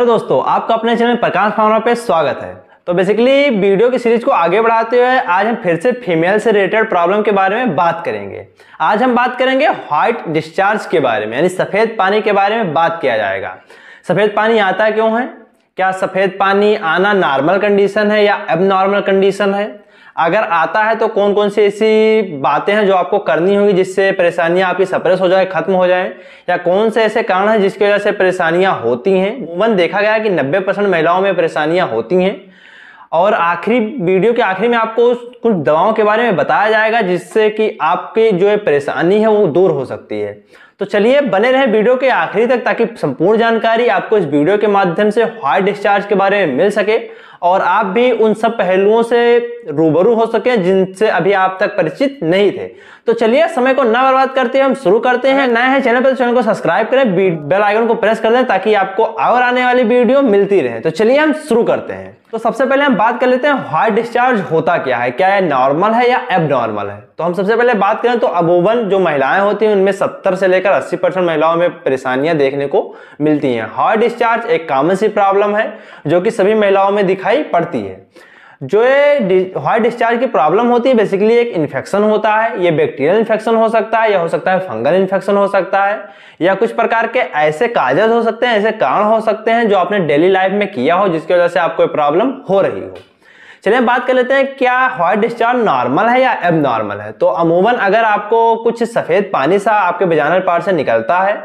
Hello दोस्तों, आपका अपने चैनल प्रकाश फार्मा पे स्वागत है। तो बेसिकली वीडियो की सीरीज को आगे बढ़ाते हुए आज हम फिर से फीमेल से रिलेटेड प्रॉब्लम के बारे में बात करेंगे। आज हम बात करेंगे व्हाइट डिस्चार्ज के बारे में, यानी सफेद पानी के बारे में बात किया जाएगा। सफेद पानी आता क्यों है, क्या सफेद पानी आना नॉर्मल कंडीशन है या एबनॉर्मल कंडीशन है, अगर आता है तो कौन कौन सी ऐसी बातें हैं जो आपको करनी होगी जिससे परेशानियां आपकी सप्रेस हो जाए, खत्म हो जाए, या कौन से ऐसे कारण हैं जिसकी वजह से परेशानियां होती हैं। अमूमन देखा गया है कि 90% महिलाओं में परेशानियां होती हैं। और आखिरी वीडियो के आखिरी में आपको कुछ दवाओं के बारे में बताया जाएगा जिससे कि आपकी जो परेशानी है वो दूर हो सकती है। तो चलिए बने रहे वीडियो के आखिरी तक ताकि संपूर्ण जानकारी आपको इस वीडियो के माध्यम से व्हाइट डिस्चार्ज के बारे में मिल सके और आप भी उन सब पहलुओं से रूबरू हो सके जिनसे अभी आप तक परिचित नहीं थे। तो चलिए समय को ना बर्बाद करते हुए हम शुरू करते हैं। नए हैं चैनल पर तो चैनल को सब्सक्राइब करें, बेल आइकन को प्रेस कर दें ताकि आपको और आने वाली वीडियो मिलती रहे। तो चलिए हम शुरू करते हैं। तो सबसे पहले हम बात कर लेते हैं व्हाइट डिस्चार्ज होता क्या है, क्या यह नॉर्मल है या एबनॉर्मल है। तो हम सबसे पहले बात करें तो अमूमन जो महिलाएं होती हैं उनमें 70 से लेकर 80% महिलाओं में परेशानियां देखने को मिलती हैं। व्हाइट डिस्चार्ज एक कॉमन सी प्रॉब्लम है जो कि सभी महिलाओं में दिखाई पड़ती है। जो व्हाइट डिस्चार्ज की प्रॉब्लम होती है बेसिकली एक इन्फेक्शन होता है। ये बैक्टीरियल इन्फेक्शन हो सकता है या हो सकता है फंगल इन्फेक्शन हो सकता है या कुछ प्रकार के ऐसे काजेज हो सकते हैं, ऐसे कारण हो सकते हैं जो आपने डेली लाइफ में किया हो जिसकी वजह से आपको प्रॉब्लम हो रही हो। चलिए बात कर लेते हैं क्या व्हाइट डिस्चार्ज नॉर्मल है या एबनॉर्मल है। तो अमूमन अगर आपको कुछ सफेद पानी सा आपके वेजाइनल पार्ट से निकलता है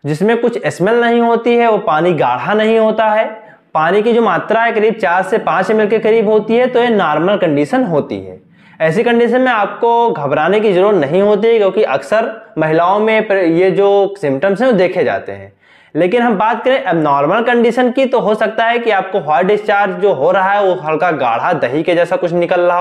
जिसमें कुछ स्मेल नहीं होती है, वो पानी गाढ़ा नहीं होता है, पानी की जो मात्रा है करीब 4 से 5 ml के करीब होती है, तो ये नॉर्मल कंडीशन होती है। ऐसी कंडीशन में आपको घबराने की जरूरत नहीं होती है क्योंकि अक्सर महिलाओं में ये जो सिम्टम्स हैं वो देखे जाते हैं। लेकिन हम बात करें एबनॉर्मल कंडीशन की तो हो सकता है कि आपको व्हाइट डिस्चार्ज जो हो रहा है वो हल्का गाढ़ा दही के जैसा कुछ निकल रहा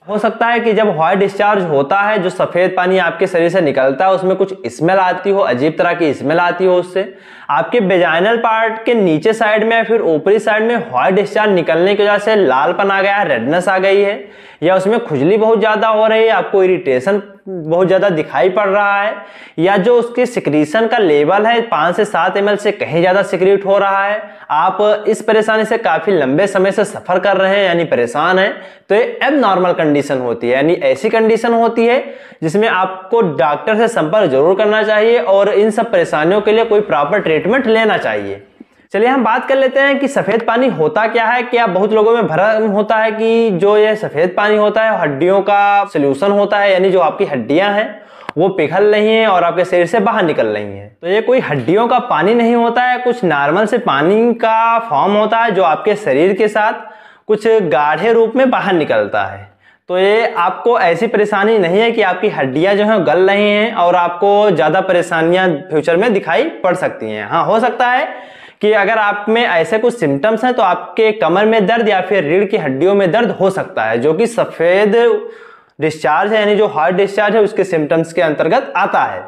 हो सकता है कि जब व्हाइट डिस्चार्ज होता है जो सफेद पानी आपके शरीर से निकलता है उसमें कुछ स्मेल आती हो, अजीब तरह की स्मेल आती हो, उससे आपके वेजाइनल पार्ट के नीचे साइड में या फिर ऊपरी साइड में व्हाइट डिस्चार्ज निकलने की वजह से लालपन आ गया है, रेडनेस आ गई है, या उसमें खुजली बहुत ज्यादा हो रही है, आपको इरिटेशन बहुत ज्यादा दिखाई पड़ रहा है, या जो उसके सिक्रीशन का लेवल है 5 से 7 ml से कहीं ज्यादा सिक्रीट हो रहा है, आप इस परेशानी से काफी लंबे समय से सफर कर रहे हैं यानी परेशान हैं, तो ये एबनॉर्मल कंडीशन होती है। यानी ऐसी कंडीशन होती है जिसमें आपको डॉक्टर से संपर्क जरूर करना चाहिए और इन सब परेशानियों के लिए कोई प्रॉपर ट्रीटमेंट लेना चाहिए। चलिए हम बात कर लेते हैं कि सफेद पानी होता क्या है। क्या बहुत लोगों में भ्रम होता है कि जो ये सफेद पानी होता है हड्डियों का सोल्यूशन होता है, यानी जो आपकी हड्डियां हैं वो पिघल रही हैं और आपके शरीर से बाहर निकल रही हैं। तो ये कोई हड्डियों का पानी नहीं होता है, कुछ नॉर्मल से पानी का फॉर्म होता है जो आपके शरीर के साथ कुछ गाढ़े रूप में बाहर निकलता है। तो ये आपको ऐसी परेशानी नहीं है कि आपकी हड्डियां जो हैं गल रही हैं और आपको ज्यादा परेशानियां फ्यूचर में दिखाई पड़ सकती हैं। हाँ, हो सकता है कि अगर आप में ऐसे कुछ सिम्टम्स हैं तो आपके कमर में दर्द या फिर रीढ़ की हड्डियों में दर्द हो सकता है जो कि सफेद डिस्चार्ज है यानी जो व्हाइट डिस्चार्ज है उसके सिम्टम्स के अंतर्गत आता है।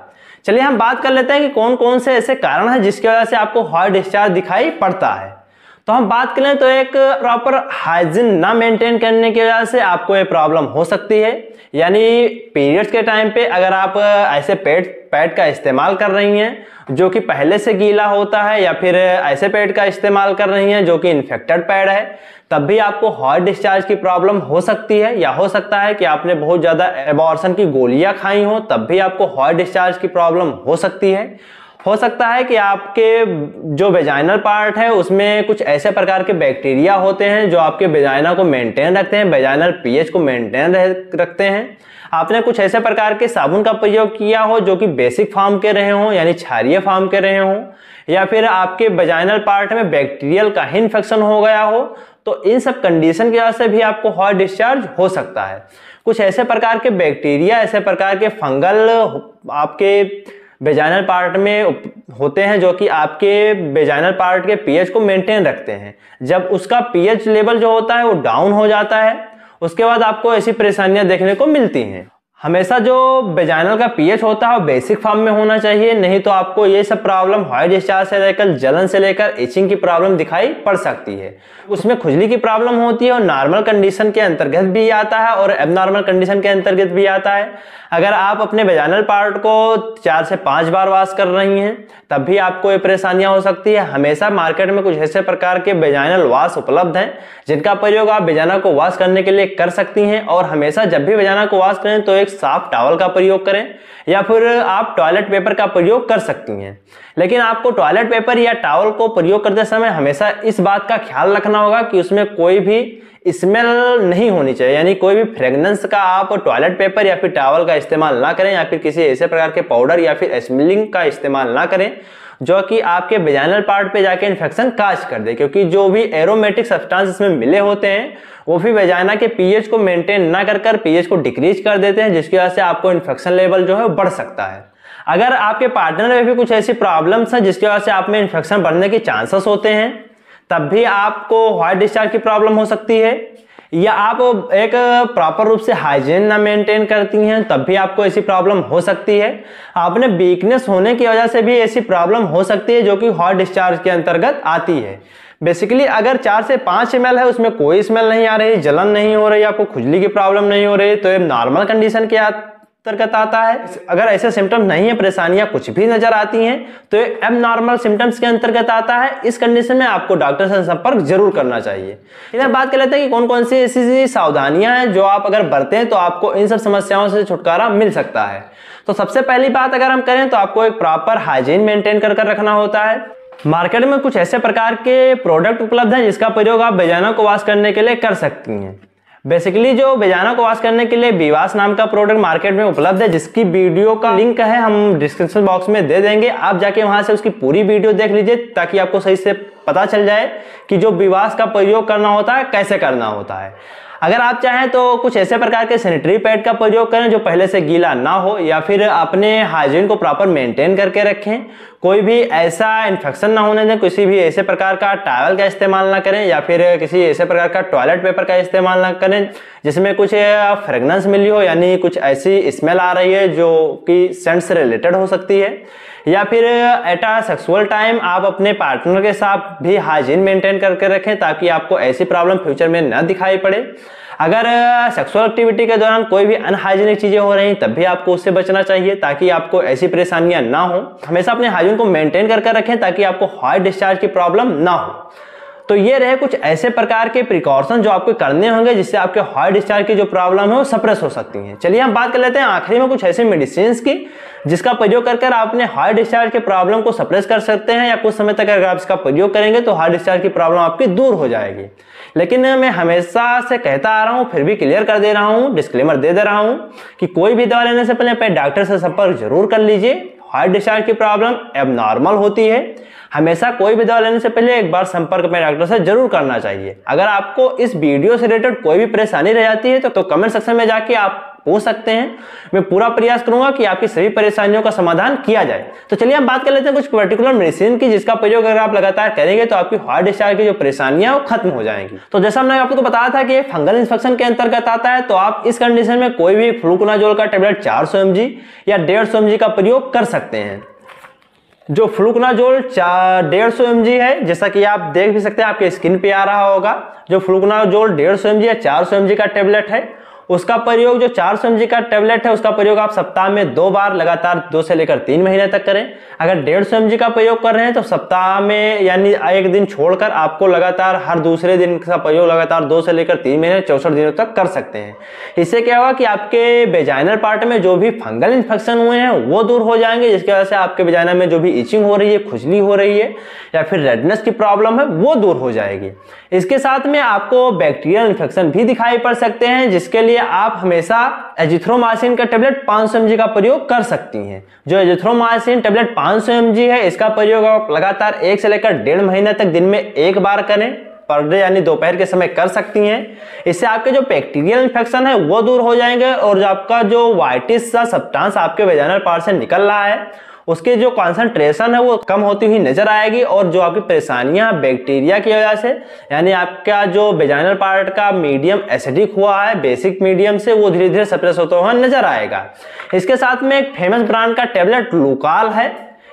चलिए हम बात कर लेते हैं कि कौन कौन से ऐसे कारण हैं जिसकी वजह से आपको व्हाइट डिस्चार्ज दिखाई पड़ता है। तो हम बात करें तो एक प्रॉपर हाइजीन ना मेंटेन करने की वजह से आपको ये प्रॉब्लम हो सकती है। यानी पीरियड्स के टाइम पे अगर आप ऐसे पैड का इस्तेमाल कर रही हैं जो कि पहले से गीला होता है या फिर ऐसे पैड का इस्तेमाल कर रही हैं जो कि इन्फेक्टेड पैड है, तब भी आपको व्हाइट डिस्चार्ज की प्रॉब्लम हो सकती है। या हो सकता है कि आपने बहुत ज्यादा एबॉर्शन की गोलियां खाई हो तब भी आपको व्हाइट डिस्चार्ज की प्रॉब्लम हो सकती है। हो सकता है कि आपके जो वेजाइनल पार्ट है उसमें कुछ ऐसे प्रकार के बैक्टीरिया होते हैं जो आपके वेजाइना को मेंटेन रखते हैं, वेजाइनल पीएच को मेंटेन रखते हैं। आपने कुछ ऐसे प्रकार के साबुन का प्रयोग किया हो जो कि बेसिक फॉर्म के रहे हों यानी क्षारीय फॉर्म के रहे हों, या फिर आपके वेजाइनल पार्ट में बैक्टीरियल का ही इन्फेक्शन हो गया हो, तो इन सब कंडीशन की वजह से भी आपको व्हाइट डिस्चार्ज हो सकता है। कुछ ऐसे प्रकार के बैक्टीरिया, ऐसे प्रकार के फंगल आपके वेजाइनल पार्ट में होते हैं जो कि आपके वेजाइनल पार्ट के पीएच को मेंटेन रखते हैं। जब उसका पीएच लेवल जो होता है वो डाउन हो जाता है उसके बाद आपको ऐसी परेशानियां देखने को मिलती हैं। हमेशा जो वेजाइनल का पीएच होता है वो बेसिक फॉर्म में होना चाहिए, नहीं तो आपको ये सब प्रॉब्लम व्हाइट डिस्चार्ज से लेकर जलन से लेकर इचिंग की प्रॉब्लम दिखाई पड़ सकती है। उसमें खुजली की प्रॉब्लम होती है और नॉर्मल कंडीशन के अंतर्गत भी आता है और एबनॉर्मल कंडीशन के अंतर्गत भी आता है। अगर आप अपने वेजाइनल पार्ट को 4 से 5 बार वॉश कर रही हैं तब भी आपको ये परेशानियां हो सकती है। हमेशा मार्केट में कुछ ऐसे प्रकार के वेजाइनल वॉश उपलब्ध हैं जिनका प्रयोग आप वेजाइना को वॉश करने के लिए कर सकती हैं। और हमेशा जब भी वेजाइना को वॉश करें तो एक साफ टॉवल का प्रयोग करें या फिर आप टॉयलेट पेपर का प्रयोग कर सकती हैं। लेकिन आपको टॉयलेट पेपर या टॉवल को प्रयोग करते समय हमेशा इस बात का ख्याल रखना होगा कि उसमें कोई भी स्मेल नहीं होनी चाहिए, यानी कोई भी फ्रेगनेंस का आप टॉयलेट पेपर या फिर टॉवल का इस्तेमाल ना करें या फिर किसी ऐसे प्रकार के पाउडर या फिर स्मेलिंग का इस्तेमाल ना करें जो कि आपके वेजाइनल पार्ट पे जाके इन्फेक्शन काज कर दे, क्योंकि जो भी एरोमेटिक सब्सटेंस इसमें मिले होते हैं वो भी वेजाइना के पीएच को मेंटेन ना कर पीएच को डिक्रीज कर देते हैं, जिसकी वजह से आपको इन्फेक्शन लेवल जो है बढ़ सकता है। अगर आपके पार्टनर में भी कुछ ऐसी प्रॉब्लम्स हैं जिसकी वजह से आप में इन्फेक्शन बढ़ने के चांसेस होते हैं तब भी आपको व्हाइट डिस्चार्ज की प्रॉब्लम हो सकती है, या आप एक प्रॉपर रूप से हाइजीन ना मेंटेन करती हैं तब भी आपको ऐसी प्रॉब्लम हो सकती है। आपने वीकनेस होने की वजह से भी ऐसी प्रॉब्लम हो सकती है जो कि व्हाइट डिस्चार्ज के अंतर्गत आती है। बेसिकली अगर 4 से 5 ml है उसमें कोई स्मेल नहीं आ रही, जलन नहीं हो रही, आपको खुजली की प्रॉब्लम नहीं हो रही तो ये नॉर्मल कंडीशन के अंतर्गत आता है। अगर ऐसे सिम्टम्स नहीं है, परेशानियां कुछ भी नजर आती हैं तो ये एबनॉर्मल सिम्टम्स के अंतर्गत आता है। इस कंडीशन में आपको डॉक्टर से संपर्क जरूर करना चाहिए। इधर बात कर लेते हैं कि कौन कौन सी ऐसी सावधानियां हैं जो आप अगर बरतें तो आपको इन सब समस्याओं से छुटकारा मिल सकता है। तो सबसे पहली बात अगर हम करें तो आपको एक प्रॉपर हाइजीन मेंटेन कर रखना होता है। मार्केट में कुछ ऐसे प्रकार के प्रोडक्ट उपलब्ध हैं जिसका प्रयोग आप वेजाइना को वॉश करने के लिए कर सकती हैं। बेसिकली जो वेजाइना को वॉश करने के लिए विवास नाम का प्रोडक्ट मार्केट में उपलब्ध है, जिसकी वीडियो का लिंक है हम डिस्क्रिप्शन बॉक्स में दे देंगे। आप जाके वहां से उसकी पूरी वीडियो देख लीजिए ताकि आपको सही से पता चल जाए कि जो विवास का प्रयोग करना होता है कैसे करना होता है। अगर आप चाहें तो कुछ ऐसे प्रकार के सैनिटरी पैड का प्रयोग करें जो पहले से गीला ना हो, या फिर अपने हाइजीन को प्रॉपर मेंटेन करके रखें। कोई भी ऐसा इन्फेक्शन ना होने दें, किसी भी ऐसे प्रकार का टॉवल का इस्तेमाल ना करें या फिर किसी ऐसे प्रकार का टॉयलेट पेपर का इस्तेमाल ना करें जिसमें कुछ फ्रेगनेंस मिली हो, यानी कुछ ऐसी स्मेल आ रही है जो कि सेंट से रिलेटेड हो सकती है। या फिर एट अ सेक्सुअल टाइम आप अपने पार्टनर के साथ भी हाइजीन मेंटेन करके रखें ताकि आपको ऐसी प्रॉब्लम फ्यूचर में न दिखाई पड़े। अगर सेक्सुअल एक्टिविटी के दौरान कोई भी अनहाइजीनिक चीजें हो रही तब भी आपको उससे बचना चाहिए ताकि आपको ऐसी परेशानियां ना हो। हमेशा अपने हाइजीन को मेंटेन करके रखें ताकि आपको व्हाइट डिस्चार्ज की प्रॉब्लम ना हो। तो ये रहे कुछ ऐसे प्रकार के प्रिकॉशन जो आपको करने होंगे जिससे आपके व्हाइट डिस्चार्ज की जो प्रॉब्लम है वो सप्रेस हो सकती है। चलिए हम बात कर लेते हैं आखिरी में कुछ ऐसे मेडिसिन की जिसका प्रयोग कर आप अपने व्हाइट डिस्चार्ज के प्रॉब्लम को सप्रेस कर सकते हैं, या कुछ समय तक अगर आप इसका प्रयोग करेंगे तो व्हाइट डिस्चार्ज की प्रॉब्लम आपकी दूर हो जाएगी। लेकिन मैं हमेशा से कहता आ रहा हूं, फिर भी क्लियर कर दे रहा हूं, डिस्क्लेमर दे रहा हूं कि कोई भी दवा लेने से पहले डॉक्टर से संपर्क जरूर कर लीजिए। व्हाइट डिस्चार्ज की प्रॉब्लम एबनॉर्मल होती है, हमेशा कोई भी दवा लेने से पहले एक बार संपर्क अपने डॉक्टर से जरूर करना चाहिए। अगर आपको इस वीडियो से रिलेटेड कोई भी परेशानी रह जाती है तो कमेंट सेक्शन में जाके आप पूछ सकते हैं। मैं पूरा प्रयास करूंगा कि आपकी सभी परेशानियों का समाधान किया जाए। तो चलिए हम बात कर लेते हैं कुछ पर्टिकुलर मेडिसिन की जिसका प्रयोग अगर आप लगातार करेंगे तो आपकी व्हाइट डिस्चार्ज की जो परेशानियां वो खत्म हो जाएंगी। तो जैसा हमने आपको बताया था कि फंगल इन्फेक्शन के अंतर्गत आता है, तो आप इस कंडीशन में कोई भी फ्लूकोनाजोल का टेबलेट 400 mg या 150 mg का प्रयोग कर सकते हैं। जो फ्लूकोनाजोल 150 mg है, जैसा कि आप देख भी सकते हैं आपके स्क्रीन पे आ रहा होगा, जो फ्लूकोनाजोल 150 mg या 400 mg का टेबलेट है उसका प्रयोग, जो 400 mg का टेबलेट है उसका प्रयोग आप सप्ताह में 2 बार लगातार 2 से लेकर 3 महीने तक करें। अगर 150 mg का प्रयोग कर रहे हैं तो सप्ताह में यानी एक दिन छोड़कर आपको लगातार हर दूसरे दिन का प्रयोग लगातार 2 से लेकर 3 महीने 64 दिनों तक कर सकते हैं। इससे क्या होगा कि आपके वेजाइनल पार्ट में जो भी फंगल इन्फेक्शन हुए हैं वो दूर हो जाएंगे, जिसकी वजह से आपके वेजाइना में जो भी इचिंग हो रही है, खुजली हो रही है या फिर रेडनेस की प्रॉब्लम है वो दूर हो जाएगी। इसके साथ में आपको बैक्टीरियल इन्फेक्शन भी दिखाई पड़ सकते हैं, जिसके लिए आप हमेशा एजिथ्रोमाइसिन का टेबलेट 500 mg का प्रयोग कर सकती हैं। जो एजिथ्रोमाइसिन टेबलेट 500 mg है इसका प्रयोग आप लगातार 1 से लेकर 1.5 महीने तक दिन में 1 बार करें, पर डे यानी दोपहर के समय कर सकती हैं। इससे आपके जो बैक्टीरियल इन्फेक्शन है वो दूर हो जाएंगे और जो आपका जो व्हाइटिश सा सब्सटेंस आपके वेजाइनल पार्ट से निकल रहा है उसकी जो कॉन्सेंट्रेशन है वो कम होती हुई नजर आएगी, और जो आपकी परेशानियां बैक्टीरिया की वजह से, यानी आपका जो वेजाइनल पार्ट का मीडियम एसिडिक हुआ है बेसिक मीडियम से, वो धीरे धीरे सप्रेस होता हुआ नजर आएगा। इसके साथ में एक फेमस ब्रांड का टेबलेट लुकाल है।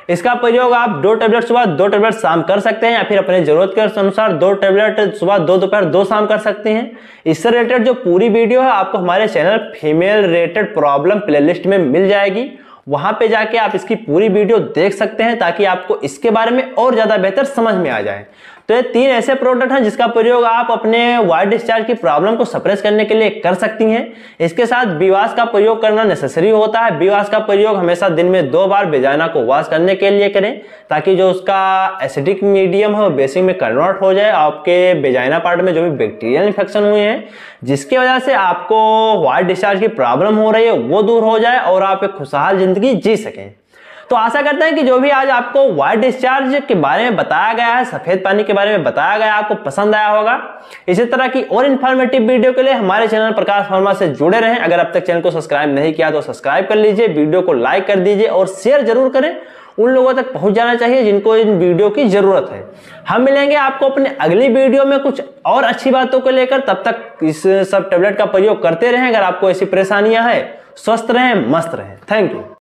इसका प्रयोग आप 2 टेबलेट सुबह 2 टेबलेट शाम कर सकते हैं, या फिर अपने जरूरत के अनुसार 2 टेबलेट सुबह 2 दोपहर 2 शाम कर सकते हैं। इससे रिलेटेड जो पूरी वीडियो है आपको हमारे channel female related problem playlist में मिल जाएगी, वहां पे जाके आप इसकी पूरी वीडियो देख सकते हैं ताकि आपको इसके बारे में और ज्यादा बेहतर समझ में आ जाए। तो ये 3 ऐसे प्रोडक्ट हैं जिसका प्रयोग आप अपने वाइट डिस्चार्ज की प्रॉब्लम को सप्रेस करने के लिए कर सकती हैं। इसके साथ बीवास का प्रयोग करना नेसेसरी होता है। बीवास का प्रयोग हमेशा दिन में 2 बार वेजाइना को वॉश करने के लिए करें, ताकि जो उसका एसिडिक मीडियम है वो बेसिक में कन्वर्ट हो जाए, आपके वेजाइना पार्ट में जो भी बैक्टीरियल इन्फेक्शन हुए हैं जिसकी वजह से आपको वाइट डिस्चार्ज की प्रॉब्लम हो रही है वो दूर हो जाए और आप एक खुशहाल जिंदगी जी सकें। तो आशा करते हैं कि जो भी आज आपको वाइट डिस्चार्ज के बारे में बताया गया है, सफेद पानी के बारे में बताया गया, आपको पसंद आया होगा। इसी तरह की और इन्फॉर्मेटिव वीडियो के लिए हमारे चैनल प्रकाश फार्मा से जुड़े रहें। अगर अब तक चैनल को सब्सक्राइब नहीं किया तो सब्सक्राइब कर लीजिए, वीडियो को लाइक कर दीजिए और शेयर जरूर करें, उन लोगों तक पहुंच जाना चाहिए जिनको इन वीडियो की जरूरत है। हम मिलेंगे आपको अपने अगली वीडियो में कुछ और अच्छी बातों को लेकर। तब तक इस सब टेबलेट का प्रयोग करते रहें। अगर आपको ऐसी परेशानियां हैं, स्वस्थ रहें, मस्त रहें। Thank you.